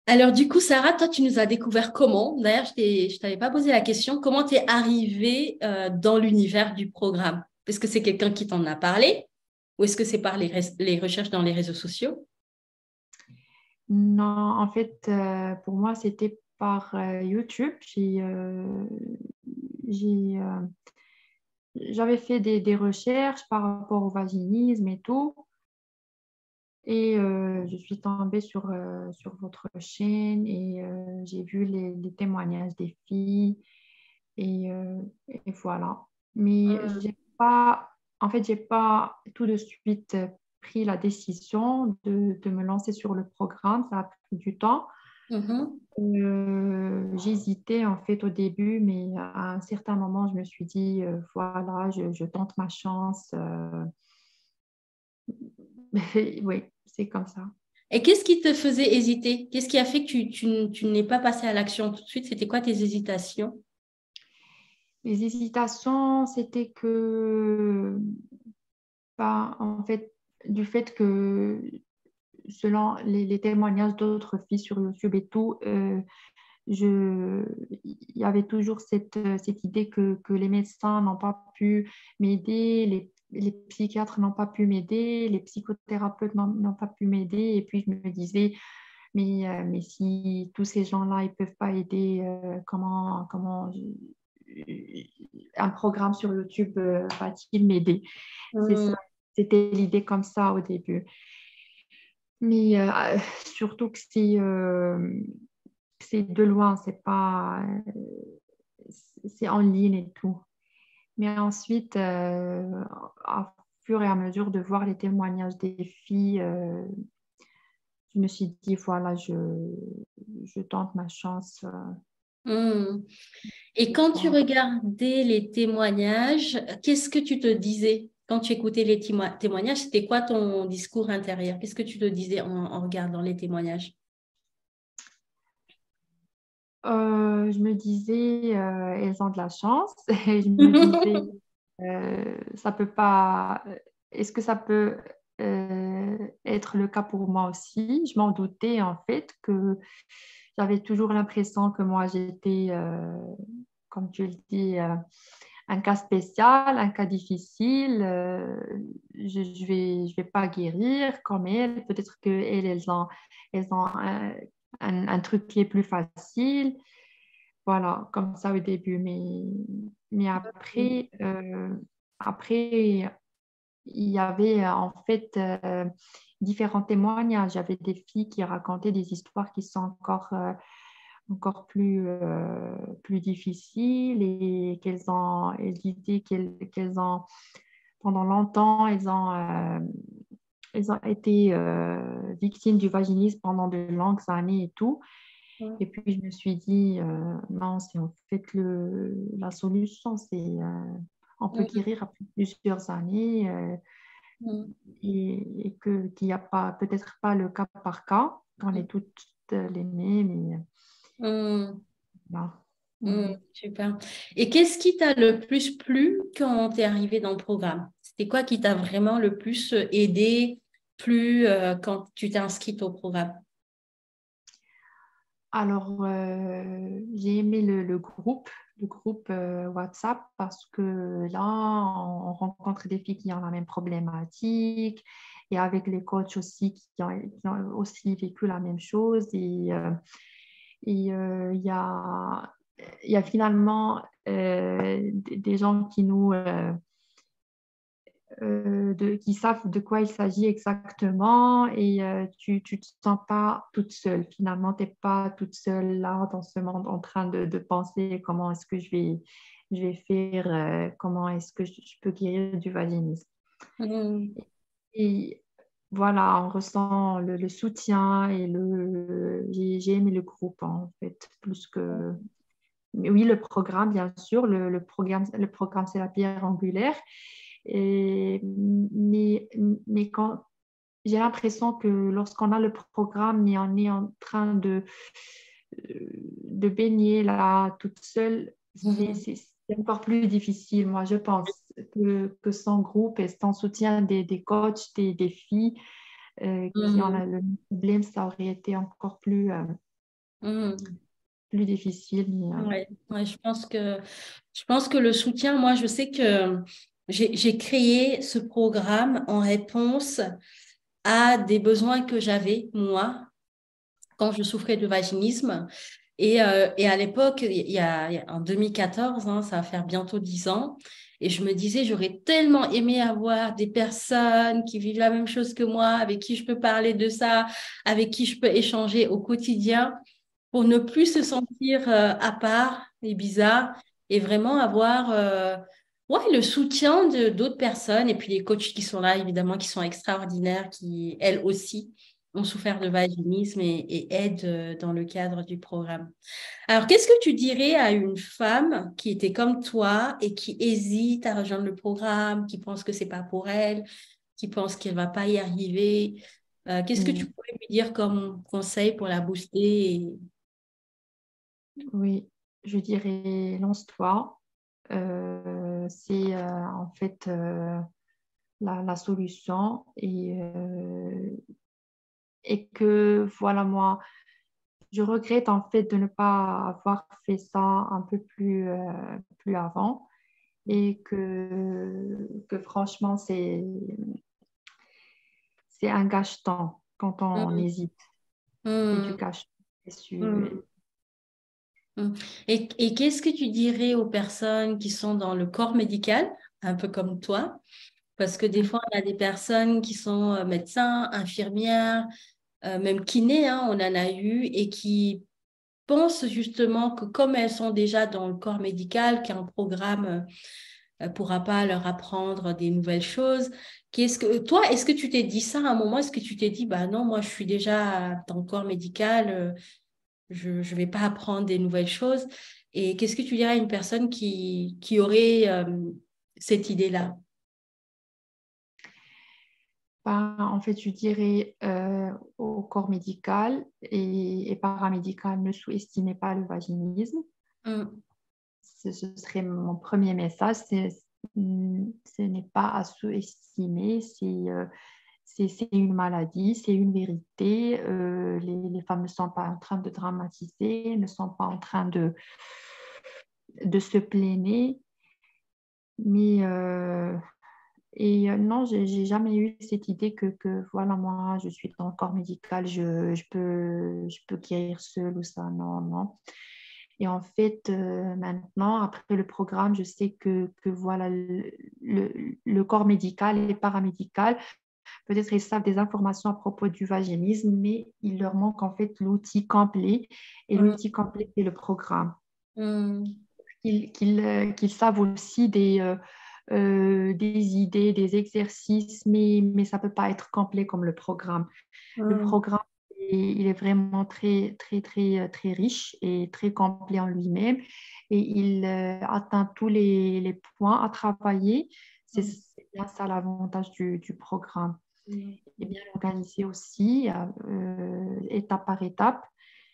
Alors, du coup, Sarah, toi, tu nous as découvert comment? D'ailleurs, je t'avais pas posé la question. Comment tu es arrivée dans l'univers du programme? Est-ce que c'est quelqu'un qui t'en a parlé ou est-ce que c'est par les recherches dans les réseaux sociaux? Non, en fait, pour moi, c'était par YouTube. J'ai, euh, J'avais fait des recherches par rapport au vaginisme et tout. Et je suis tombée sur votre chaîne et j'ai vu les témoignages des filles et voilà. Mais j'ai pas, en fait, j'ai pas tout de suite pris la décision de me lancer sur le programme. Ça a pris du temps. Mhm. J'hésitais en fait au début, mais à un certain moment, je me suis dit, voilà, je tente ma chance. Oui, c'est comme ça. Et qu'est-ce qui te faisait hésiter? Qu'est-ce qui a fait que tu n'es pas passé à l'action tout de suite? C'était quoi tes hésitations? Les hésitations, c'était que, bah, en fait, du fait que selon les témoignages d'autres filles sur YouTube et tout, il y avait toujours cette idée que les médecins n'ont pas pu m'aider, les psychiatres n'ont pas pu m'aider, les psychothérapeutes n'ont pas pu m'aider. Et puis, je me disais, mais si tous ces gens-là, ils ne peuvent pas aider, un programme sur YouTube va-t-il m'aider? C'est ça, Hmm. c'était l'idée comme ça au début. Mais surtout que c'est de loin, c'est en ligne et tout. Mais ensuite, à fur et à mesure de voir les témoignages des filles, je me suis dit, voilà, je tente ma chance. Hmm. Et quand tu Voilà. regardais les témoignages, qu'est-ce que tu te disais quand tu écoutais les témoignages? C'était quoi ton discours intérieur? Qu'est-ce que tu te disais en regardant les témoignages? Je me disais, elles ont de la chance. Et je me disais, ça peut pas. Est-ce que ça peut être le cas pour moi aussi? Je m'en doutais en fait que j'avais toujours l'impression que moi j'étais, comme tu le dis, un cas spécial, un cas difficile. Je vais pas guérir comme elles. Peut-être elles ont un truc qui est plus facile. Voilà, comme ça au début. Mais après, il y avait en fait différents témoignages. Il y avait des filles qui racontaient des histoires qui sont encore plus difficiles et elles disaient qu'elles ont, pendant longtemps, elles ont été victimes du vaginisme pendant de longues années et tout. Et puis, je me suis dit, non, c'est en fait la solution, on peut guérir après plusieurs années qu'il n'y a pas, peut-être pas le cas par cas, on est toutes l'aînées, mais Hmm. non. Hmm, Mhm. super. Et qu'est-ce qui t'a le plus plu quand tu es arrivé dans le programme? C'était quoi qui t'a vraiment le plus aidé, plu quand tu t'es inscrite au programme? Alors, j'ai aimé le groupe WhatsApp parce que là, on rencontre des filles qui ont la même problématique et avec les coachs aussi qui ont aussi vécu la même chose. Il y a finalement des gens qui savent de quoi il s'agit exactement et tu ne te sens pas toute seule. Finalement, tu n'es pas toute seule là dans ce monde en train de penser comment est-ce que je vais faire, comment est-ce que je peux guérir du vaginisme. Hmm. Et voilà, on ressent le soutien et j'ai aimé le groupe en fait, plus que... Mais oui, le programme, bien sûr, le programme, c'est la pierre angulaire. Et, mais quand j'ai l'impression que lorsqu'on a le programme et on est en train de baigner là toute seule, Mhm. c'est encore plus difficile, moi, je pense, que sans groupe et sans soutien des coachs, des filles qui ont Hmm. le même problème, ça aurait été encore plus. Mhm. plus difficile. Ouais, ouais, je pense que le soutien, moi, je sais que j'ai créé ce programme en réponse à des besoins que j'avais, moi, quand je souffrais de vaginisme. Et à l'époque, en 2014, hein, ça va faire bientôt 10 ans, et je me disais, j'aurais tellement aimé avoir des personnes qui vivent la même chose que moi, avec qui je peux parler de ça, avec qui je peux échanger au quotidien, pour ne plus se sentir à part et bizarre, et vraiment avoir ouais, le soutien de d'autres personnes, et puis les coachs qui sont là, évidemment, qui sont extraordinaires, qui, elles aussi, ont souffert de vaginisme et aident dans le cadre du programme. Alors, qu'est-ce que tu dirais à une femme qui était comme toi et qui hésite à rejoindre le programme, qui pense que c'est pas pour elle, qui pense qu'elle va pas y arriver? Qu'est-ce que tu Mm. pourrais lui dire comme conseil pour la booster Oui, je dirais lance-toi. C'est en fait la solution et que voilà, moi, je regrette en fait de ne pas avoir fait ça un peu plus avant et que franchement, c'est un gâche-temps quand on Mm, hésite. C'est du mm, gâche-temps. C'est sûr. mm, mm. Et qu'est-ce que tu dirais aux personnes qui sont dans le corps médical, un peu comme toi? Parce que des fois, on a des personnes qui sont médecins, infirmières, même kinés, hein, on en a eu, et qui pensent justement que comme elles sont déjà dans le corps médical, qu'un programme pourra pas leur apprendre des nouvelles choses. Toi, est-ce que tu t'es dit ça à un moment? Est-ce que tu t'es dit, bah non, moi je suis déjà dans le corps médical, je ne vais pas apprendre des nouvelles choses. Et qu'est-ce que tu dirais à une personne qui aurait cette idée-là? Ben, en fait, je dirais au corps médical et paramédical, ne sous-estimez pas le vaginisme. Hum, Ce serait mon premier message. Ce n'est pas à sous-estimer, c'est une maladie, c'est une vérité. Les femmes ne sont pas en train de dramatiser, ne sont pas en train de se plaigner. Mais non, j'ai jamais eu cette idée que voilà, moi, je suis dans le corps médical, je peux guérir seule ou ça. Non, non. Et en fait, maintenant, après le programme, je sais que voilà, le corps médical et paramédical, peut-être ils savent des informations à propos du vaginisme, mais il leur manque en fait l'outil complet. Et hum, l'outil complet, c'est le programme. hum, Qu'ils savent aussi des idées, des exercices, mais ça ne peut pas être complet comme le programme. Le hum, programme, il est vraiment très, très, très, très riche et très complet en lui-même et il atteint tous les points à travailler. hum, C'est bien ça l'avantage du programme. hum, Il est bien organisé aussi, étape par étape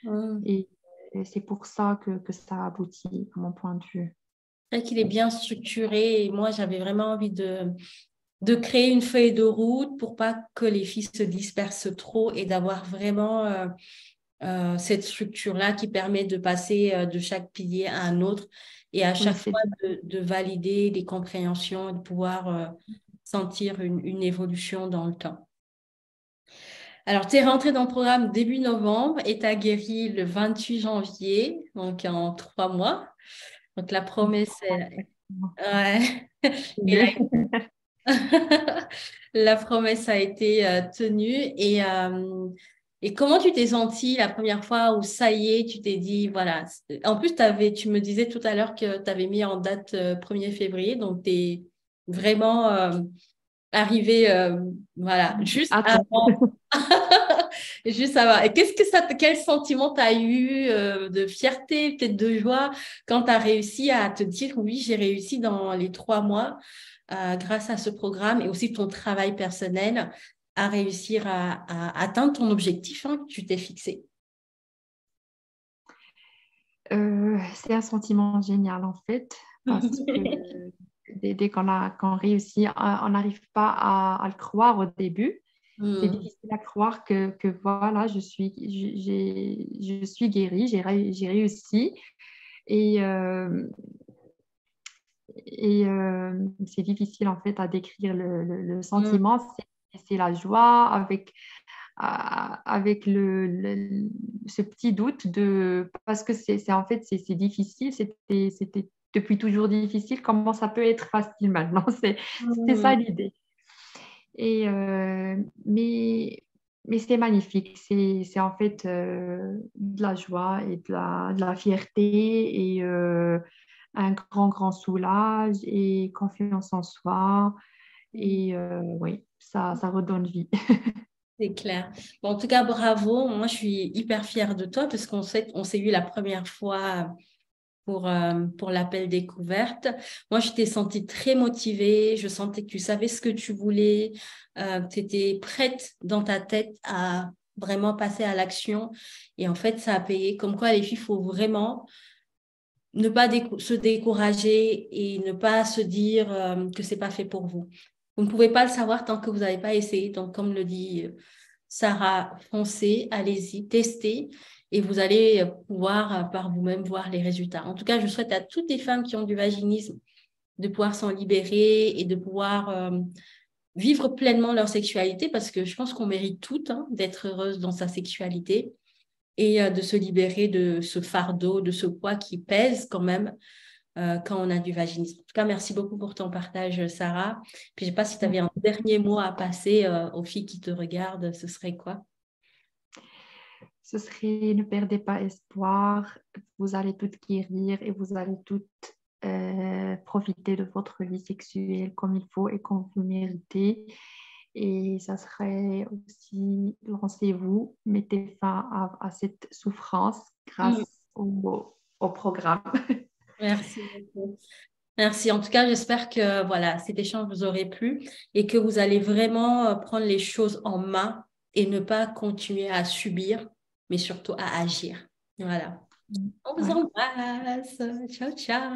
hum. et, et c'est pour ça que ça aboutit, à mon point de vue. C'est vrai qu'il est bien structuré et moi, j'avais vraiment envie de créer une feuille de route pour pas que les filles se dispersent trop et d'avoir vraiment cette structure-là qui permet de passer de chaque pilier à un autre et à Oui, chaque c'est fois bien. de valider les compréhensions et de pouvoir sentir une évolution dans le temps. Alors, tu es rentrée dans le programme début novembre et tu as guéri le 28 janvier, donc en 3 mois. Donc, la promesse est... Ouais. Et la promesse a été tenue. Et comment tu t'es sentie la première fois où ça y est, tu t'es dit, voilà. En plus, tu me disais tout à l'heure que tu avais mis en date 1er février, donc tu es vraiment arrivé, voilà, juste Attends. avant. Juste avant. Et quel sentiment tu as eu de fierté, peut-être de joie, quand tu as réussi à te dire, oui, j'ai réussi dans les 3 mois, grâce à ce programme et aussi ton travail personnel, à réussir à atteindre ton objectif hein, que tu t'es fixé. C'est un sentiment génial en fait, parce que dès qu'on réussit, on n'arrive pas à le croire au début. C'est Hmm. difficile à croire que voilà, je suis guérie, j'ai réussi. Et, c'est difficile en fait à décrire le Hmm. sentiment. C'est la joie avec ce petit doute parce que en fait c'est difficile, c'était depuis toujours difficile. Comment ça peut être facile maintenant? C'est ça Hmm. l'idée. Et, mais c'est magnifique. C'est en fait de la joie et de la fierté et un grand soulage et confiance en soi. Et oui, ça redonne vie. C'est clair. Bon, en tout cas, bravo. Moi, je suis hyper fière de toi parce on s'est eu la première fois pour l'appel découverte. Moi, je t'ai sentie très motivée. Je sentais que tu savais ce que tu voulais. Tu étais prête dans ta tête à vraiment passer à l'action. Et en fait, ça a payé. Comme quoi, les filles, il faut vraiment ne pas se décourager et ne pas se dire que c'est pas fait pour vous. Vous ne pouvez pas le savoir tant que vous n'avez pas essayé. Donc, comme le dit Sarah, foncez, allez-y, testez et vous allez pouvoir par vous-même voir les résultats. En tout cas, je souhaite à toutes les femmes qui ont du vaginisme de pouvoir s'en libérer et de pouvoir vivre pleinement leur sexualité parce que je pense qu'on mérite toutes d'être heureuse dans sa sexualité et de se libérer de ce fardeau, de ce poids qui pèse quand même quand on a du vaginisme. En tout cas, merci beaucoup pour ton partage, Sarah. Puis, je ne sais pas si tu avais un dernier mot à passer aux filles qui te regardent, ce serait quoi? Ce serait ne perdez pas espoir, vous allez toutes guérir et vous allez toutes profiter de votre vie sexuelle comme il faut et comme vous méritez. Et ça serait aussi, lancez-vous, mettez fin à cette souffrance Mm. grâce au programme. Merci beaucoup. Merci. En tout cas, j'espère que voilà, cet échange vous aurait plu et que vous allez vraiment prendre les choses en main et ne pas continuer à subir, mais surtout à agir. Voilà. On vous Ouais. embrasse. Ciao, ciao.